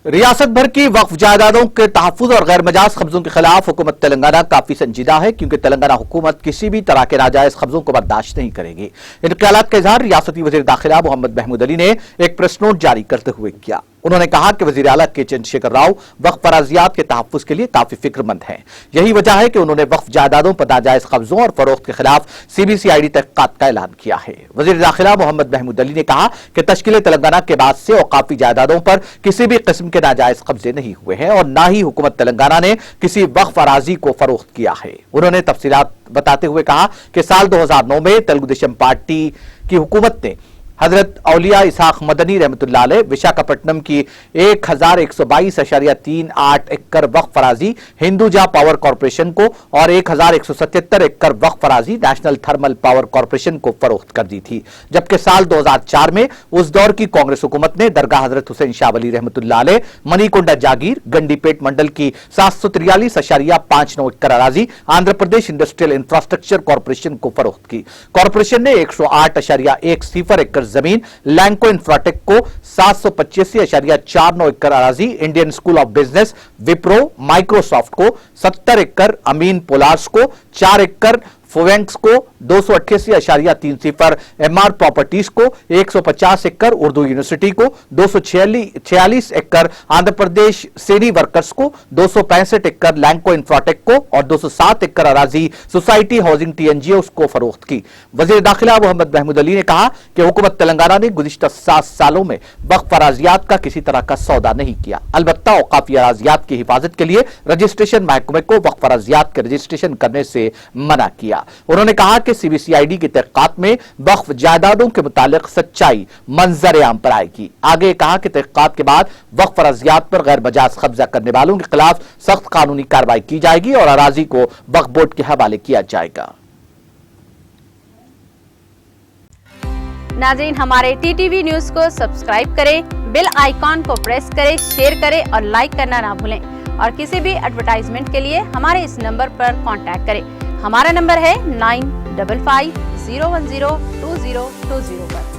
रियासत भर की वक्फ जायदादों के तहफ्फुज़ और गैर मजाज कब्जों के खिलाफ हुकूमत तेलंगाना काफी संजीदा है, क्योंकि तेलंगाना हुकूमत किसी भी तरह के नाजायज कब्जों को बर्दाश्त नहीं करेगी। इन ख्यालात का इजहार रियासती वज़ीर दाखिला मोहम्मद महमूद अली ने एक प्रेस नोट जारी करते हुए किया। उन्होंने कहा कि वज़ीर आला के चंद्रशेखर राव वक्फ अराज़ियात के तहफ्फुज़ के लिए काफी फिक्रमंद हैं। यही वजह है कि उन्होंने वक्फ जायदादों पर नाजायज कब्जों और फरोख्त के खिलाफ CBCID तहक़ीक़ात का ऐलान किया है। वज़ीर दाखिला मोहम्मद महमूद अली ने कहा कि तश्कील तेलंगाना के बाद से औक़ाफ़ी जायदादों पर किसी भी किस्म के नाजायज कब्जे नहीं हुए हैं और ना ही हुकूमत तेलंगाना ने किसी वक्फ अराज़ी को फरोख्त किया है। उन्होंने तफसीलात बताते हुए कहा कि साल 2009 में तेलुगु देशम पार्टी की हुकूमत ने हजरत औलिया इसहाक मदनी रहमतुल्लाह अलैह विशाखापट्टनम की 1122.38 एकड़ वक्फ फराजी हिंदुजा पावर कॉरपोरेशन को और 1177 एकड़ वक्फ फराजी नेशनल थर्मल पावर कॉरपोरेशन को फरोख्त कर दी थी। जबकि साल 2004 में उस दौर की कांग्रेस हुकूमत ने दरगाह हजरत हुसैन शाह वली रहमतुल्लाह अलैह मनीकोंडा जागीर गंडीपेट मंडल की 743.59 एकड़ अराजी Andhra Pradesh industrial infrastructure corporation को फरोख्त की। कॉरपोरेशन ने 108.10 एकड़ जमीन लैंको इंफ्राटेक को 785.49 एकड़ अराजी Indian School of Business Wipro Microsoft को 70 एकड़ अमीन पोलार्स को 4 एकड़ फोवेंक्स को 288.30 MR प्रॉपर्टीज को 150 एकड़ उर्दू यूनिवर्सिटी को 246 एकड़ आंध्र प्रदेश सेरी वर्कर्स को 265 एकड़ लैंको इंफ्राटेक को और 207 एकड़ अराजी सोसाइटी हाउसिंग TNGOs को फरोख्त की। वजीर दाखिला मोहम्मद महमूद अली ने कहा कि हुकूमत तेलंगाना ने गुज़िश्ता 7 सालों में वक्फ अराजियात का किसी तरह का सौदा नहीं किया। अलबत्ता औक़ाफ़ी अराजियात की हिफाजत के लिए रजिस्ट्रेशन महकमे को वक्फ अराजियात के रजिस्ट्रेशन करने से मना किया। उन्होंने कहा कि CBCID की तहक़ीक़ात में वक्फ जायदादों के मुतालिक सच्चाई मंजर आम पर आएगी। आगे कहा कि तहक़ीक़ात के बाद वक्फ अराजियात पर गैर मजाज कब्जा करने वालों के खिलाफ सख्त कानूनी कार्रवाई की जाएगी और अराजी को वक्फ बोर्ड के हवाले किया जाएगा। नाज़रीन, हमारे TTV न्यूज़ को सब्सक्राइब करें, बेल आइकॉन को प्रेस करें, शेयर करें और लाइक करना ना भूलें। और किसी भी एडवर्टाइजमेंट के लिए हमारे इस नंबर पर कांटेक्ट करें। हमारा नंबर है 9550102020 पर।